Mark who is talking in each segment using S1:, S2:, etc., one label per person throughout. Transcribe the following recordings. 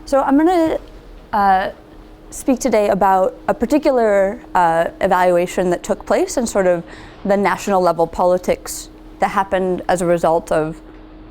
S1: So I'm going to speak today about a particular evaluation that took place and sort of the national level politics that happened as a result of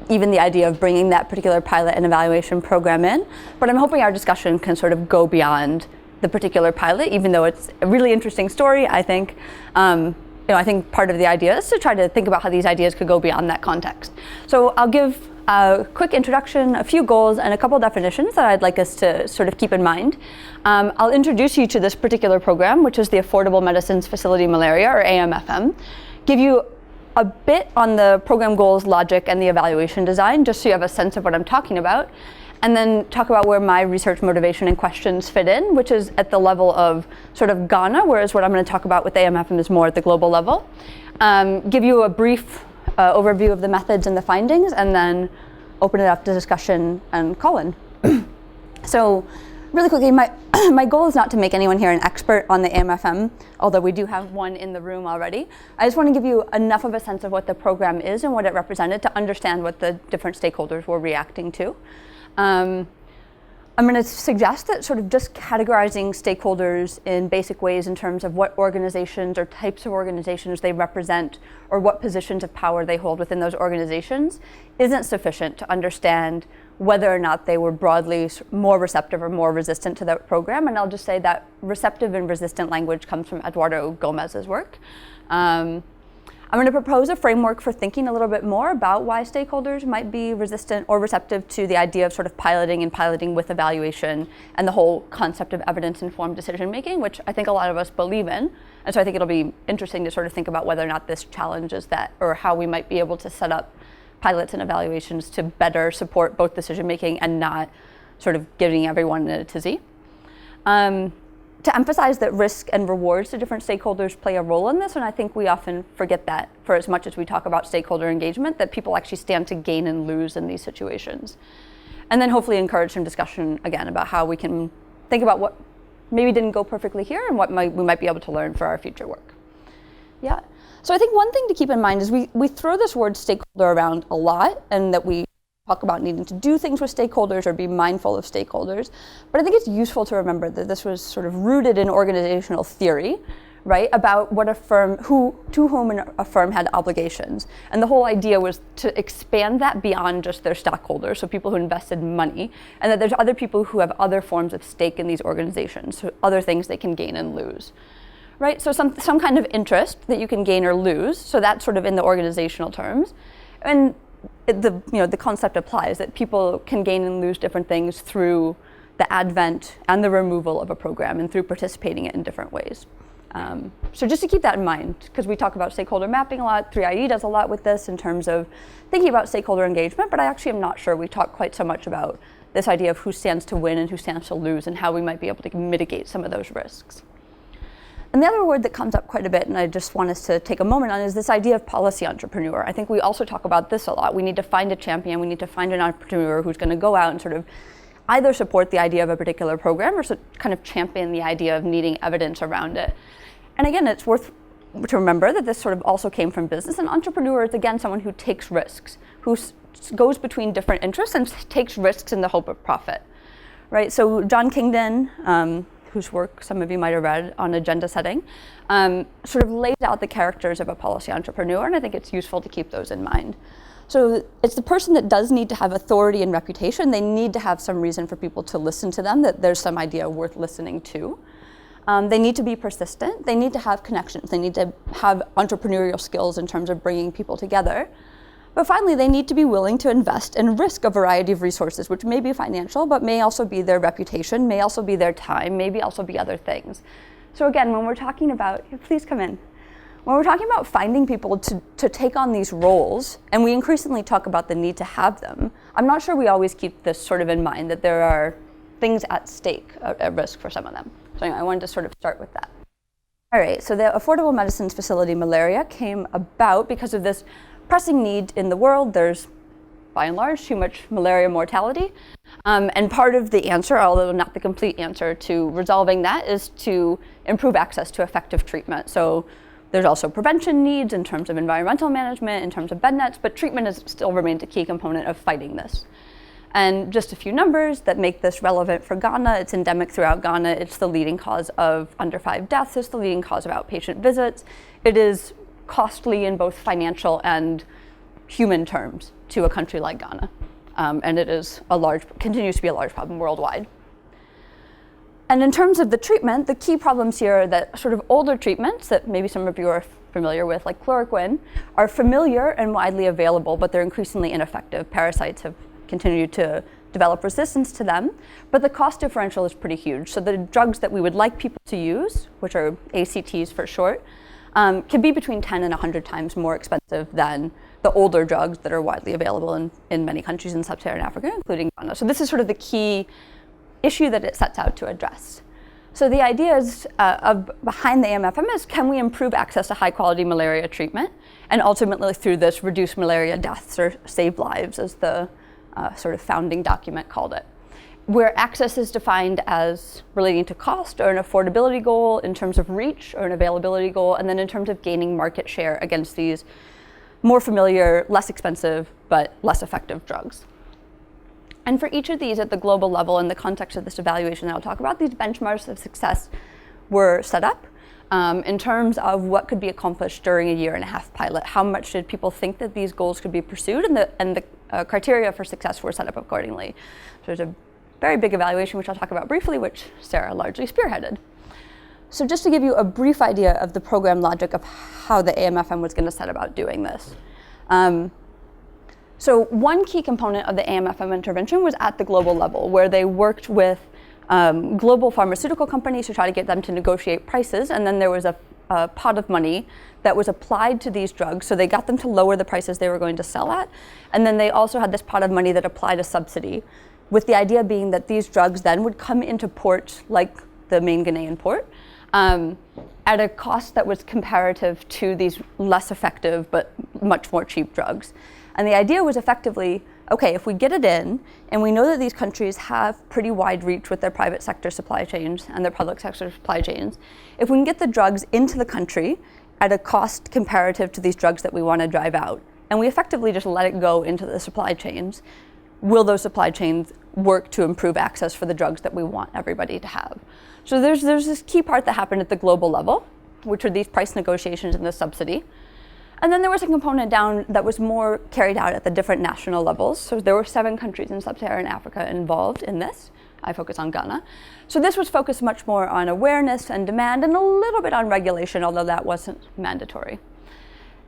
S1: even the idea of bringing that particular pilot and evaluation program in. But I'm hoping our discussion can sort of go beyond the particular pilot, even though it's a really interesting story, I think. I think part of the idea is to try to think about how these ideas could go beyond that context. So I'll give a quick introduction, a few goals, and a couple definitions that I'd like us to sort of keep in mind. I'll introduce you to this particular program, which is the Affordable Medicines Facility-malaria, or AMFm. Give you a bit on the program goals, logic, and the evaluation design, just so you have a sense of what I'm talking about. And then talk about where my research motivation and questions fit in, which is at the level of sort of Ghana, whereas what I'm going to talk about with AMFm is more at the global level. Give you a brief overview of the methods and the findings, and then open it up to discussion and call in. So really quickly, my goal is not to make anyone here an expert on the AMFM, although we do have one in the room already. I just want to give you enough of a sense of what the program is and what it represented to understand what the different stakeholders were reacting to. I'm going to suggest that sort of just categorizing stakeholders in basic ways in terms of what organizations or types of organizations they represent or what positions of power they hold within those organizations isn't sufficient to understand whether or not they were broadly more receptive or more resistant to that program. And I'll just say that receptive and resistant language comes from Eduardo Gomez's work. I'm going to propose a framework for thinking a little bit more about why stakeholders might be resistant or receptive to the idea of sort of piloting and piloting with evaluation and the whole concept of evidence-informed decision-making, which I think a lot of us believe in. And so I think it'll be interesting to sort of think about whether or not this challenges that, or how we might be able to set up pilots and evaluations to better support both decision-making and not sort of giving everyone a tizzy. To emphasize that risk and rewards to different stakeholders play a role in this, and I think we often forget that for as much as we talk about stakeholder engagement, that people actually stand to gain and lose in these situations. And then hopefully encourage some discussion again about how we can think about what maybe didn't go perfectly here and what we might be able to learn for our future work. Yeah, so I think one thing to keep in mind is we throw this word stakeholder around a lot, and that we talk about needing to do things with stakeholders or be mindful of stakeholders. But I think it's useful to remember that this was sort of rooted in organizational theory, right, about what a firm, to whom a firm had obligations. And the whole idea was to expand that beyond just their stockholders, so people who invested money, and that there's other people who have other forms of stake in these organizations, so other things they can gain and lose. Right, so some kind of interest that you can gain or lose, so that's sort of in the organizational terms. And the concept applies that people can gain and lose different things through the advent and the removal of a program and through participating in different ways. So just to keep that in mind, because we talk about stakeholder mapping a lot, 3IE does a lot with this in terms of thinking about stakeholder engagement, but I actually am not sure we talk quite so much about this idea of who stands to win and who stands to lose and how we might be able to mitigate some of those risks. And the other word that comes up quite a bit, and I just want us to take a moment on, is this idea of policy entrepreneur. I think we also talk about this a lot. We need to find a champion. We need to find an entrepreneur who's going to go out and sort of either support the idea of a particular program or kind of champion the idea of needing evidence around it. And again, it's worth to remember that this sort of also came from business. An entrepreneur is, again, someone who takes risks, who goes between different interests and takes risks in the hope of profit. Right? So John Kingdon, whose work some of you might have read on agenda setting, sort of lays out the characters of a policy entrepreneur, and I think it's useful to keep those in mind. So it's the person that does need to have authority and reputation. They need to have some reason for people to listen to them, that there's some idea worth listening to. They need to be persistent. They need to have connections. They need to have entrepreneurial skills in terms of bringing people together. But finally, they need to be willing to invest and risk a variety of resources, which may be financial, but may also be their reputation, may also be their time, maybe also be other things. So again, when we're talking about, please come in. When we're talking about finding people to take on these roles, and we increasingly talk about the need to have them, I'm not sure we always keep this sort of in mind, that there are things at stake, at risk for some of them. So anyway, I wanted to sort of start with that. All right, so the Affordable Medicines Facility-malaria came about because of this pressing need in the world. There's, by and large, too much malaria mortality. And part of the answer, although not the complete answer, to resolving that is to improve access to effective treatment. So there's also prevention needs in terms of environmental management, in terms of bed nets, but treatment still remains a key component of fighting this. And just a few numbers that make this relevant for Ghana. It's endemic throughout Ghana. It's the leading cause of under 5 deaths. It's the leading cause of outpatient visits. It is costly in both financial and human terms to a country like Ghana. And it is continues to be a large problem worldwide. And in terms of the treatment, the key problems here are that sort of older treatments that maybe some of you are familiar with, like chloroquine, are familiar and widely available, but they're increasingly ineffective. Parasites have continued to develop resistance to them, but the cost differential is pretty huge. So the drugs that we would like people to use, which are ACTs for short, can be between 10 and 100 times more expensive than the older drugs that are widely available in many countries in sub-Saharan Africa, including Ghana. So this is sort of the key issue that it sets out to address. So the ideas behind the AMFm is, can we improve access to high-quality malaria treatment, and ultimately through this reduce malaria deaths or save lives, as the sort of founding document called it, where access is defined as relating to cost or an affordability goal, in terms of reach or an availability goal, and then in terms of gaining market share against these more familiar, less expensive, but less effective drugs. And for each of these at the global level, in the context of this evaluation that I'll talk about, these benchmarks of success were set up in terms of what could be accomplished during a 1.5-year pilot. How much did people think that these goals could be pursued, and the criteria for success were set up accordingly. So there's a very big evaluation, which I'll talk about briefly, which Sarah largely spearheaded. So just to give you a brief idea of the program logic of how the AMFM was going to set about doing this. So one key component of the AMFM intervention was at the global level, where they worked with global pharmaceutical companies to try to get them to negotiate prices, and then there was a pot of money that was applied to these drugs, so they got them to lower the prices they were going to sell at, and then they also had this pot of money that applied a subsidy, with the idea being that these drugs then would come into ports like the main Ghanaian port at a cost that was comparative to these less effective but much more cheap drugs. And the idea was effectively, okay, if we get it in, and we know that these countries have pretty wide reach with their private sector supply chains and their public sector supply chains, if we can get the drugs into the country at a cost comparative to these drugs that we want to drive out, and we effectively just let it go into the supply chains, will those supply chains work to improve access for the drugs that we want everybody to have? So there's this key part that happened at the global level, which are these price negotiations and the subsidy. And then there was a component down that was more carried out at the different national levels. So there were 7 countries in sub-Saharan Africa involved in this. I focus on Ghana. So this was focused much more on awareness and demand, and a little bit on regulation, although that wasn't mandatory.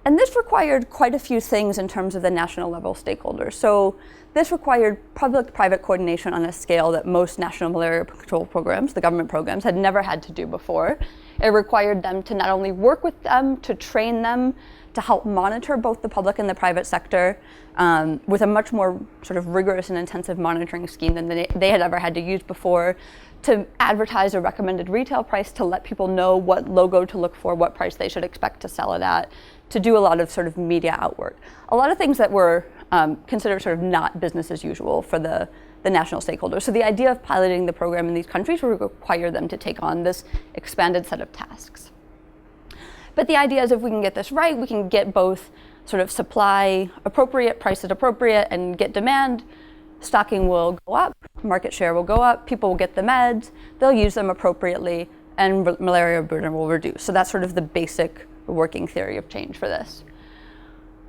S1: And this required quite a few things in terms of the national level stakeholders. So this required public-private coordination on a scale that most national malaria control programs, the government programs, had never had to do before. It required them to not only work with them, to train them, to help monitor both the public and the private sector with a much more sort of rigorous and intensive monitoring scheme than they had ever had to use before, to advertise a recommended retail price, to let people know what logo to look for, what price they should expect to sell it at, to do a lot of sort of media outwork. A lot of things that were considered sort of not business as usual for the national stakeholders. So the idea of piloting the program in these countries would require them to take on this expanded set of tasks. But the idea is, if we can get this right, we can get both sort of supply appropriate, price it appropriate, and get demand. Stocking will go up, market share will go up, people will get the meds, they'll use them appropriately, and malaria burden will reduce. So that's sort of the basic working theory of change for this.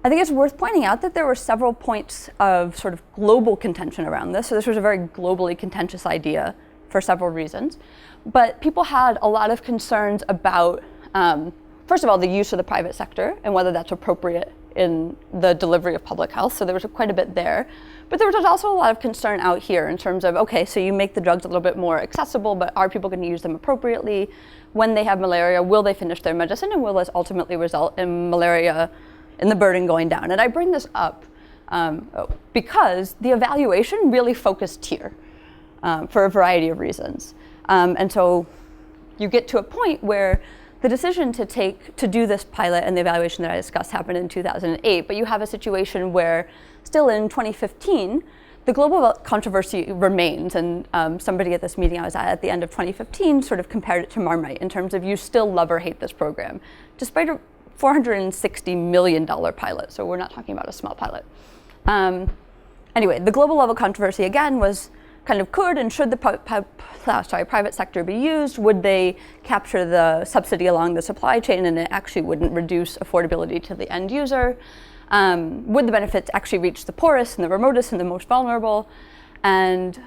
S1: I think it's worth pointing out that there were several points of sort of global contention around this. So this was a very globally contentious idea for several reasons. But people had a lot of concerns about first of all, the use of the private sector and whether that's appropriate in the delivery of public health. So there was quite a bit there. But there was also a lot of concern out here in terms of, okay, so you make the drugs a little bit more accessible, but are people going to use them appropriately? When they have malaria, will they finish their medicine, and will this ultimately result in malaria, in the burden going down? And I bring this up because the evaluation really focused here for a variety of reasons. And so you get to a point where the decision to do this pilot and the evaluation that I discussed happened in 2008, but you have a situation where still in 2015, the global controversy remains, and somebody at this meeting I was at the end of 2015 sort of compared it to Marmite in terms of you still love or hate this program, despite a $460 million pilot, so we're not talking about a small pilot. And Anyway, the global level controversy again was kind of could and should the private sector be used? Would they capture the subsidy along the supply chain and it actually wouldn't reduce affordability to the end user? Would the benefits actually reach the poorest and the remotest and the most vulnerable? And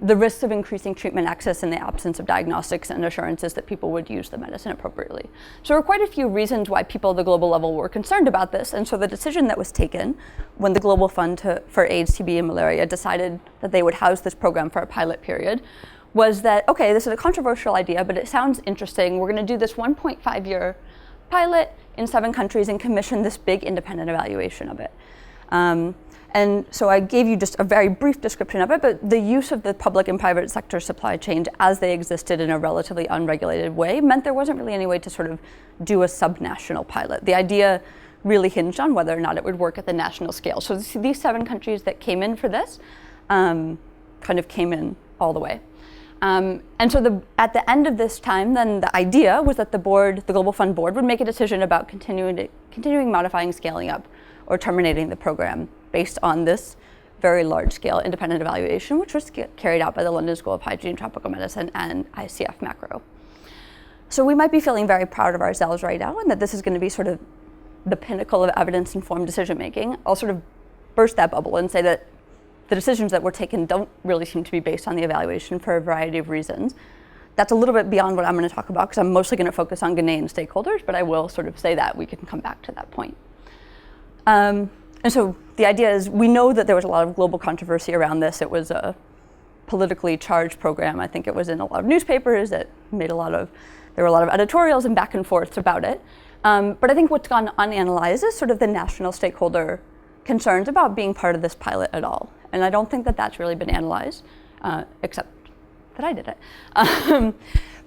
S1: the risks of increasing treatment access in the absence of diagnostics and assurances that people would use the medicine appropriately. So there were quite a few reasons why people at the global level were concerned about this. And so the decision that was taken when the Global Fund for AIDS, TB, and Malaria decided that they would house this program for a pilot period was that, okay, this is a controversial idea, but it sounds interesting. We're going to do this 1.5-year pilot in 7 countries and commission this big independent evaluation of it. And so I gave you just a very brief description of it, but the use of the public and private sector supply chains as they existed in a relatively unregulated way meant there wasn't really any way to sort of do a subnational pilot. The idea really hinged on whether or not it would work at the national scale. So these 7 countries that came in for this kind of came in all the way. And so at the end of this time, then the idea was that the Global Fund board would make a decision about continuing, modifying, scaling up, or terminating the program based on this very large-scale independent evaluation, which was carried out by the London School of Hygiene and Tropical Medicine and ICF Macro. So we might be feeling very proud of ourselves right now and that this is going to be sort of the pinnacle of evidence-informed decision-making. I'll sort of burst that bubble and say that the decisions that were taken don't really seem to be based on the evaluation for a variety of reasons. That's a little bit beyond what I'm going to talk about because I'm mostly going to focus on Ghanaian stakeholders, but I will sort of say that we can come back to that point. And so the idea is we know that there was a lot of global controversy around this. It was a politically charged program. I think it was in a lot of newspapers. It made there were a lot of editorials and back and forths about it. But I think what's gone unanalyzed is sort of the national stakeholder concerns about being part of this pilot at all. And I don't think that that's really been analyzed, except that I did it.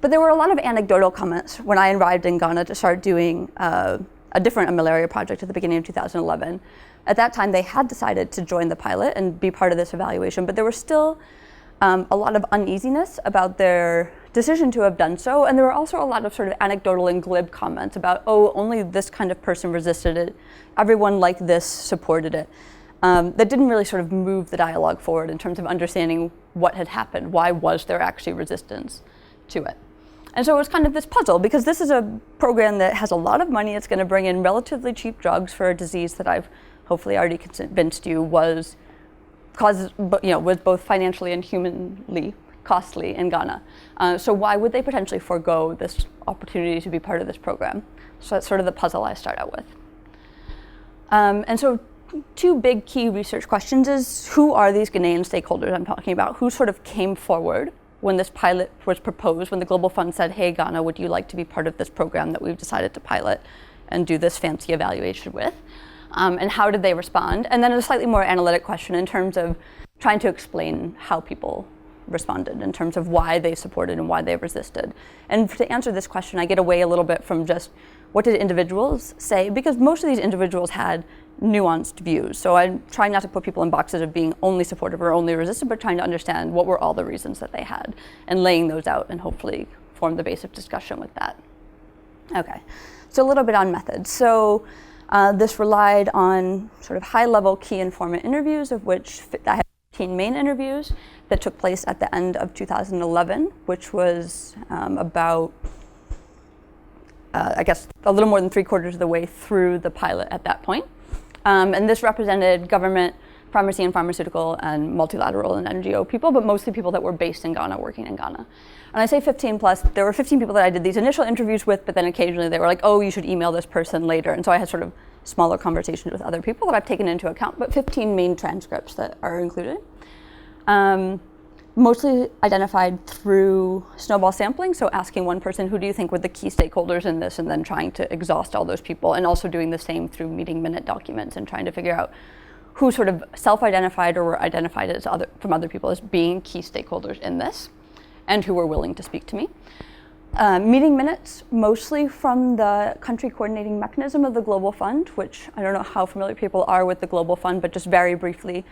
S1: But there were a lot of anecdotal comments when I arrived in Ghana to start doing a different malaria project at the beginning of 2011. At that time, they had decided to join the pilot and be part of this evaluation, but there was still a lot of uneasiness about their decision to have done so, and there were also a lot of sort of anecdotal and glib comments about, oh, only this kind of person resisted it, everyone like this supported it. That didn't really sort of move the dialogue forward in terms of understanding what had happened, why was there actually resistance to it. And so it was kind of this puzzle, because this is a program that has a lot of money. It's going to bring in relatively cheap drugs for a disease that I've hopefully already convinced you was both financially and humanly costly in Ghana. So why would they potentially forego this opportunity to be part of this program? So that's sort of the puzzle I start out with. And so 2 big key research questions is, who are these Ghanaian stakeholders I'm talking about? Who sort of came forward when this pilot was proposed, when the Global Fund said, hey, Ghana, would you like to be part of this program that we've decided to pilot and do this fancy evaluation with? And how did they respond? And then a slightly more analytic question in terms of trying to explain how people responded, in terms of why they supported and why they resisted. And to answer this question, I get away a little bit from just what did individuals say, because most of these individuals had nuanced views. So I'm trying not to put people in boxes of being only supportive or only resistant, but trying to understand what were all the reasons that they had and laying those out and hopefully form the base of discussion with that. Okay, so a little bit on methods. So this relied on sort of high-level key informant interviews, of which I had 15 main interviews that took place at the end of 2011, which was about, I guess, a little more than 3/4 of the way through the pilot at that point. And this represented government, pharmacy and pharmaceutical, and multilateral and NGO people, but mostly people that were based in Ghana, working in Ghana. And I say 15 plus, there were 15 people that I did these initial interviews with, but then occasionally they were like, oh, you should email this person later. And so I had sort of smaller conversations with other people that I've taken into account, but 15 main transcripts that are included. Mostly identified through snowball sampling, so asking one person, who do you think were the key stakeholders in this, and then trying to exhaust all those people, and also doing the same through meeting minute documents and trying to figure out who sort of self-identified or were identified as from other people as being key stakeholders in this, and who were willing to speak to me. Meeting minutes, mostly from the country coordinating mechanism of the Global Fund, which I don't know how familiar people are with the Global Fund, but just very briefly,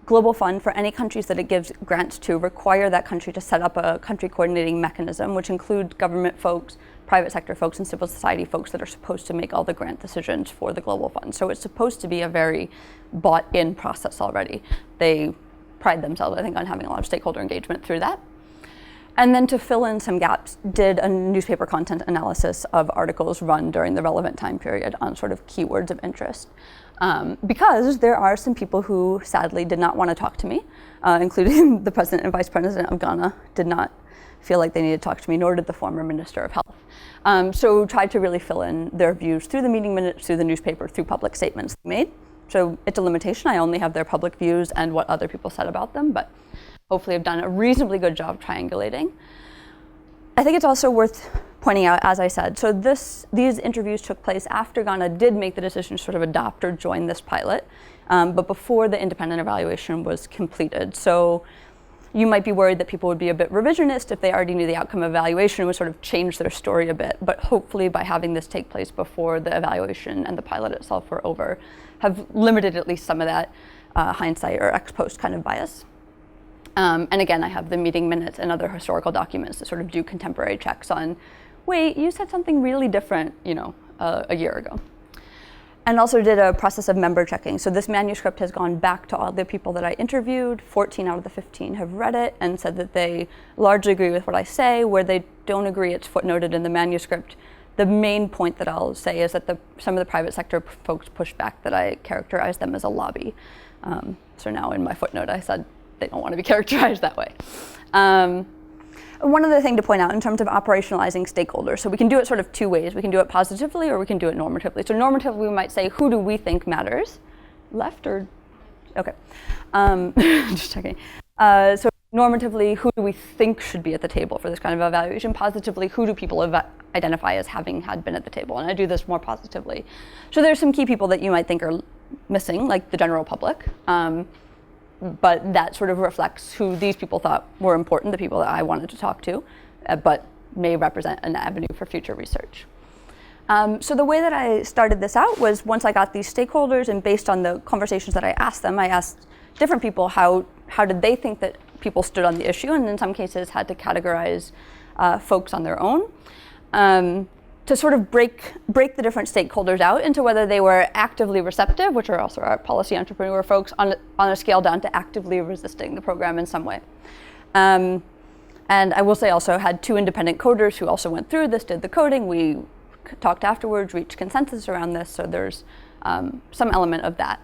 S1: Global Fund, for any countries that it gives grants to, require that country to set up a country coordinating mechanism, which includes government folks, private sector folks and civil society folks that are supposed to make all the grant decisions for the Global Fund. So it's supposed to be a very bought-in process already. They pride themselves, I think, on having a lot of stakeholder engagement through that. And then to fill in some gaps, did a newspaper content analysis of articles run during the relevant time period on sort of keywords of interest. Because there are some people who sadly did not want to talk to me, including the president and vice president of Ghana did not feel like they needed to talk to me, nor did the former minister of health. So tried to really fill in their views through the meeting minutes, through the newspaper, through public statements they made. So it's a limitation. I only have their public views and what other people said about them, but hopefully I've done a reasonably good job triangulating. I think it's also worth pointing out, as I said, so these interviews took place after Ghana did make the decision to sort of adopt or join this pilot, but before the independent evaluation was completed. So you might be worried that people would be a bit revisionist if they already knew the outcome of evaluation and would sort of change their story a bit, but hopefully by having this take place before the evaluation and the pilot itself were over, have limited at least some of that hindsight or ex post kind of bias. And again, I have the meeting minutes and other historical documents that sort of do contemporary checks on, wait, you said something really different, a year ago. And also did a process of member checking. So this manuscript has gone back to all the people that I interviewed. 14 out of the 15 have read it and said that they largely agree with what I say. Where they don't agree, it's footnoted in the manuscript. The main point that I'll say is that some of the private sector folks pushed back that I characterized them as a lobby. So now in my footnote, I said they don't want to be characterized that way. One other thing to point out in terms of operationalizing stakeholders, so we can do it sort of two ways. We can do it positively or we can do it normatively. So normatively, we might say, who do we think matters? Left or, okay. Just checking. So normatively, who do we think should be at the table for this kind of evaluation? Positively, who do people identify as having had been at the table? And I do this more positively. So there's some key people that you might think are missing, like the general public. But that sort of reflects who these people thought were important, the people that I wanted to talk to, but may represent an avenue for future research. So the way that I started this out was once I got these stakeholders and based on the conversations that I asked them, I asked different people how did they think that people stood on the issue, and in some cases had to categorize folks on their own. To sort of break the different stakeholders out into whether they were actively receptive, which are also our policy entrepreneur folks, on a scale down to actively resisting the program in some way. And I will say also had 2 independent coders who also went through this, did the coding. We talked afterwards, reached consensus around this, so there's some element of that.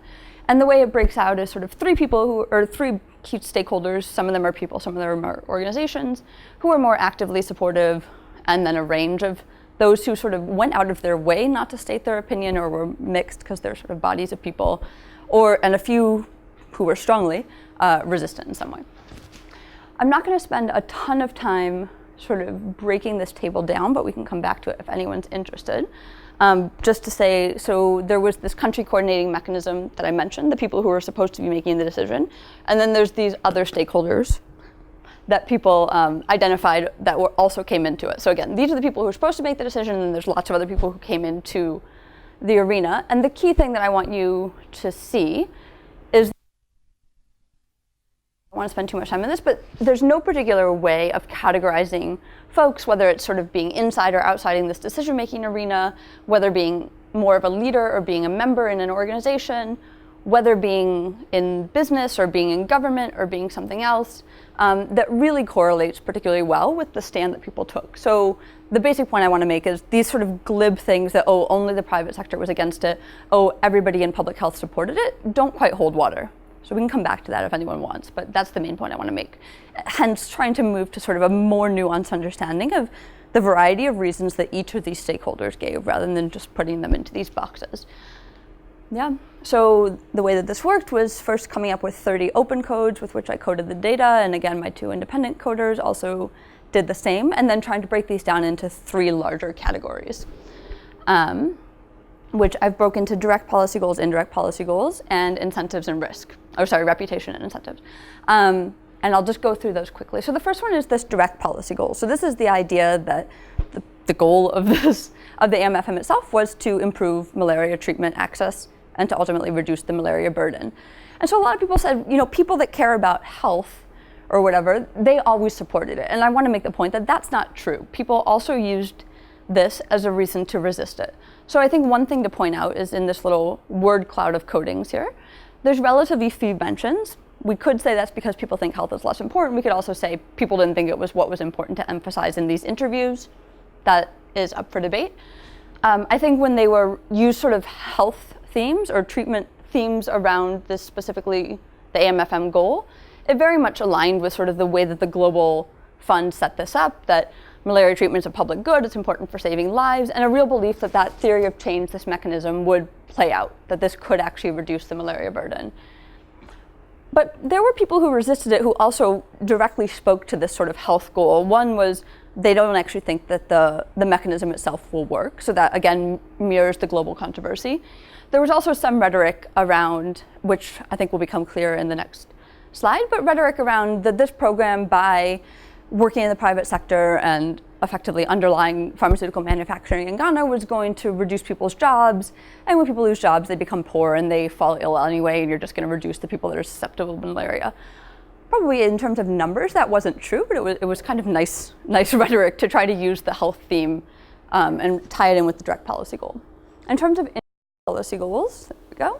S1: And the way it breaks out is sort of 3 people or 3 key stakeholders, some of them are people, some of them are organizations, who are more actively supportive, and then a range of those who sort of went out of their way not to state their opinion or were mixed because they're sort of bodies of people, and a few who were strongly resistant in some way. I'm not going to spend a ton of time sort of breaking this table down, but we can come back to it if anyone's interested. Just to say, so there was this country coordinating mechanism that I mentioned, the people who were supposed to be making the decision, and then there's these other stakeholders that people identified that also came into it. So again, these are the people who are supposed to make the decision, and there's lots of other people who came into the arena. And the key thing that I want you to see is, I don't want to spend too much time on this, but there's no particular way of categorizing folks, whether it's sort of being inside or outside in this decision-making arena, whether being more of a leader or being a member in an organization, whether being in business or being in government or being something else, that really correlates particularly well with the stand that people took. So the basic point I want to make is these sort of glib things that, oh, only the private sector was against it, oh, everybody in public health supported it, don't quite hold water. So we can come back to that if anyone wants, but that's the main point I want to make. Hence, trying to move to sort of a more nuanced understanding of the variety of reasons that each of these stakeholders gave, rather than just putting them into these boxes. Yeah, so the way that this worked was first coming up with 30 open codes with which I coded the data, and again, my 2 independent coders also did the same, and then trying to break these down into 3 larger categories, which I've broken into direct policy goals, indirect policy goals, and incentives and risk. Oh, sorry, reputation and incentives. And I'll just go through those quickly. So the first one is this direct policy goal. So this is the idea that the goal of the AMFm itself was to improve malaria treatment access and to ultimately reduce the malaria burden. And so a lot of people said, people that care about health or whatever, they always supported it. And I want to make the point that that's not true. People also used this as a reason to resist it. So I think one thing to point out is in this little word cloud of codings here, there's relatively few mentions. We could say that's because people think health is less important. We could also say people didn't think it was what was important to emphasize in these interviews. That is up for debate. I think when they were used sort of health themes or treatment themes around this specifically the AMFm goal, it very much aligned with sort of the way that the Global Fund set this up, that malaria treatment is a public good, it's important for saving lives, and a real belief that that theory of change, this mechanism, would play out, that this could actually reduce the malaria burden. But there were people who resisted it who also directly spoke to this sort of health goal. One was they don't actually think that the mechanism itself will work, so that again mirrors the global controversy. There was also some rhetoric around, which I think will become clear in the next slide, but rhetoric around that this program, by working in the private sector and effectively underlying pharmaceutical manufacturing in Ghana, was going to reduce people's jobs. And when people lose jobs, they become poor and they fall ill anyway, and you're just going to reduce the people that are susceptible to malaria. Probably in terms of numbers, that wasn't true, but it was kind of nice rhetoric to try to use the health theme and tie it in with the direct policy goal. In terms of policy goals, there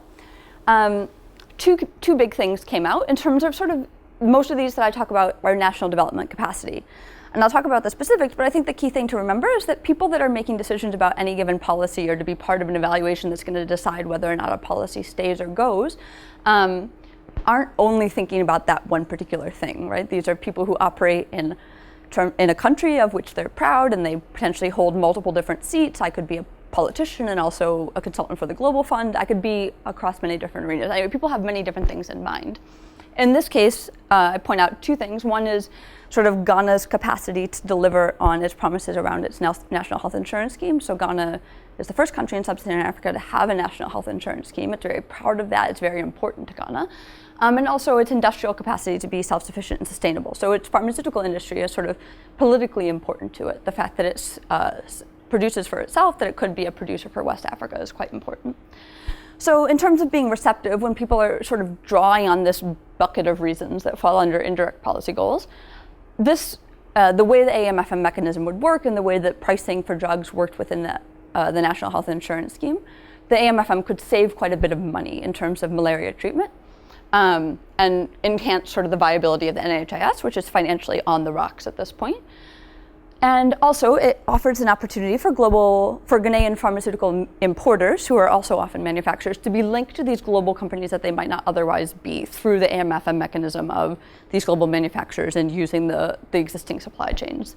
S1: we go. Two big things came out in terms of sort of most of these that I talk about are national development capacity. And I'll talk about the specifics, but I think the key thing to remember is that people that are making decisions about any given policy or to be part of an evaluation that's going to decide whether or not a policy stays or goes aren't only thinking about that one particular thing, right? These are people who operate in a country of which they're proud, and they potentially hold multiple different seats. I could be a politician and also a consultant for the Global Fund. I could be across many different arenas. People have many different things in mind. In this case, I point out two things. One is sort of Ghana's capacity to deliver on its promises around its national health insurance scheme. So Ghana is the first country in sub-Saharan Africa to have a national health insurance scheme. It's very proud of that. It's very important to Ghana. And also its industrial capacity to be self-sufficient and sustainable. So its pharmaceutical industry is sort of politically important to it. The fact that it produces for itself, that it could be a producer for West Africa, is quite important. So in terms of being receptive, when people are sort of drawing on this bucket of reasons that fall under indirect policy goals, this, the way the AMFm mechanism would work and the way that pricing for drugs worked within the National Health Insurance Scheme, the AMFM could save quite a bit of money in terms of malaria treatment and enhance sort of the viability of the NHIS, which is financially on the rocks at this point. And also, it offers an opportunity for Ghanaian pharmaceutical importers, who are also often manufacturers, to be linked to these global companies that they might not otherwise be through the AMFM mechanism of these global manufacturers and using the existing supply chains.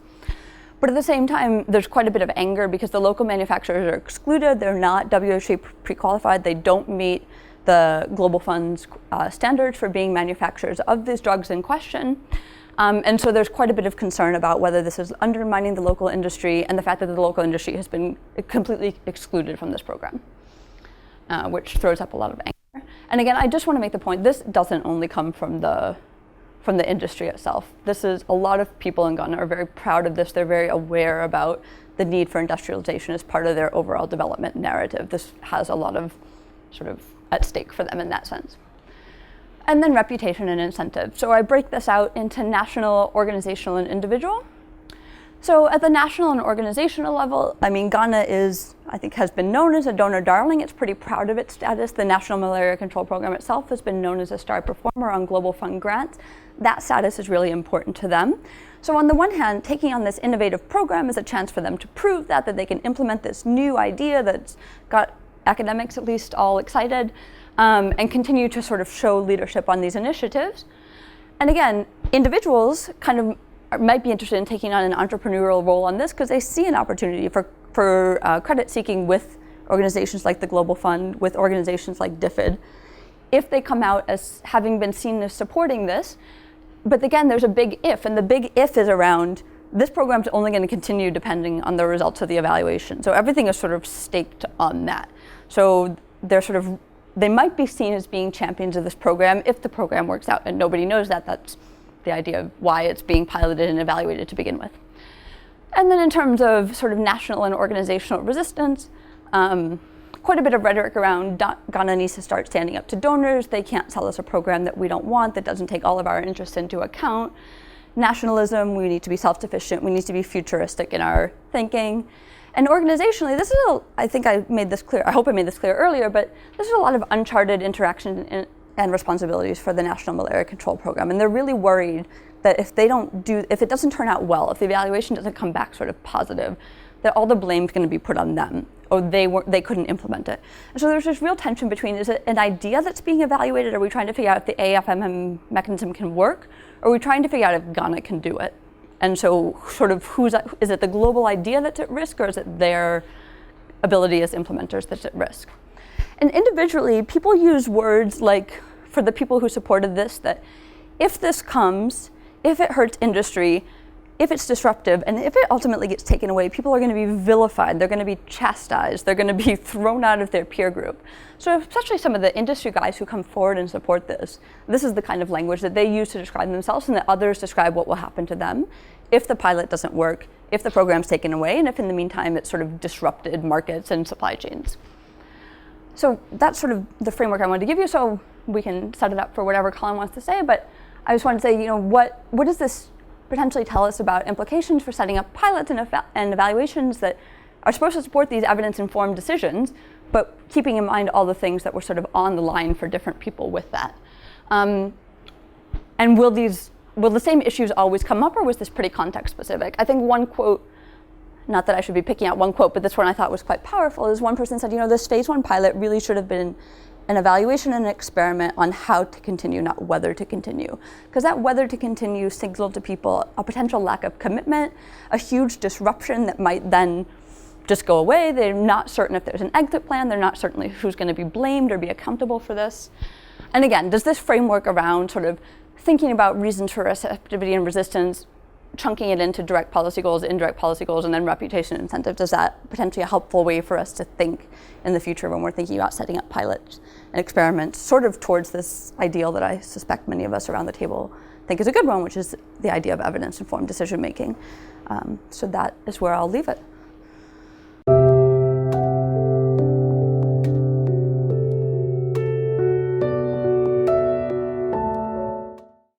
S1: But at the same time, there's quite a bit of anger because the local manufacturers are excluded. They're not WHO pre-qualified. They don't meet the Global Fund's standards for being manufacturers of these drugs in question. And so there's quite a bit of concern about whether this is undermining the local industry and the fact that the local industry has been completely excluded from this program, which throws up a lot of anger. And again, I just want to make the point, this doesn't only come from the industry itself. This is, a lot of people in Ghana are very proud of this. They're very aware about the need for industrialization as part of their overall development narrative. This has a lot of sort of at stake for them in that sense. And then reputation and incentive. So I break this out into national, organizational, and individual. So at the national and organizational level, I mean, Ghana has been known as a donor darling. It's pretty proud of its status. The National Malaria Control Program itself has been known as a star performer on Global Fund grants. That status is really important to them. So on the one hand, taking on this innovative program is a chance for them to prove that they can implement this new idea that's got academics at least all excited, and continue to sort of show leadership on these initiatives. And again, individuals kind of might be interested in taking on an entrepreneurial role on this because they see an opportunity for credit seeking with organizations like the Global Fund, with organizations like DFID, if they come out as having been seen as supporting this. But again, there's a big if, and the big if is around this program's only going to continue depending on the results of the evaluation. So everything is sort of staked on that. So they might be seen as being champions of this program if the program works out, and nobody knows that. That's the idea of why it's being piloted and evaluated to begin with. And then in terms of sort of national and organizational resistance, quite a bit of rhetoric around Ghana needs to start standing up to donors. They can't sell us a program that we don't want, that doesn't take all of our interests into account. Nationalism, we need to be self-sufficient, we need to be futuristic in our thinking. And organizationally, this is I think I made this clear, I hope I made this clear earlier, but this is a lot of uncharted interaction and responsibilities for the National Malaria Control Program. And they're really worried that if it doesn't turn out well, if the evaluation doesn't come back sort of positive, that all the blame is going to be put on them, or they couldn't implement it. And so there's this real tension between, is it an idea that's being evaluated? Are we trying to figure out if the AMFm mechanism can work? Or are we trying to figure out if Ghana can do it? And so sort of is it the global idea that's at risk, or is it their ability as implementers that's at risk? And individually, people use words like, for the people who supported this, that if this comes, if it hurts industry, if it's disruptive, and if it ultimately gets taken away, people are going to be vilified, they're going to be chastised, they're going to be thrown out of their peer group. So especially some of the industry guys who come forward and support this is the kind of language that they use to describe themselves, and that others describe what will happen to them if the pilot doesn't work, if the program's taken away, and if in the meantime it's sort of disrupted markets and supply chains. So that's sort of the framework I wanted to give you, so we can set it up for whatever Colin wants to say, but I just wanted to say, what does this potentially tell us about implications for setting up pilots and evaluations that are supposed to support these evidence-informed decisions, but keeping in mind all the things that were sort of on the line for different people with that. And will the same issues always come up, or was this pretty context-specific? I think one quote, not that I should be picking out one quote, but this one I thought was quite powerful, is one person said, this phase 1 pilot really should have been an evaluation and an experiment on how to continue, not whether to continue. Because that whether to continue signaled to people a potential lack of commitment, a huge disruption that might then just go away. They're not certain if there's an exit plan. They're not certain who's going to be blamed or be accountable for this. And again, does this framework around sort of thinking about reasons for receptivity and resistance, chunking it into direct policy goals, indirect policy goals, and then reputation incentives, is that potentially a helpful way for us to think in the future when we're thinking about setting up pilots and experiments sort of towards this ideal that I suspect many of us around the table think is a good one, which is the idea of evidence-informed decision-making. So that is where I'll leave it.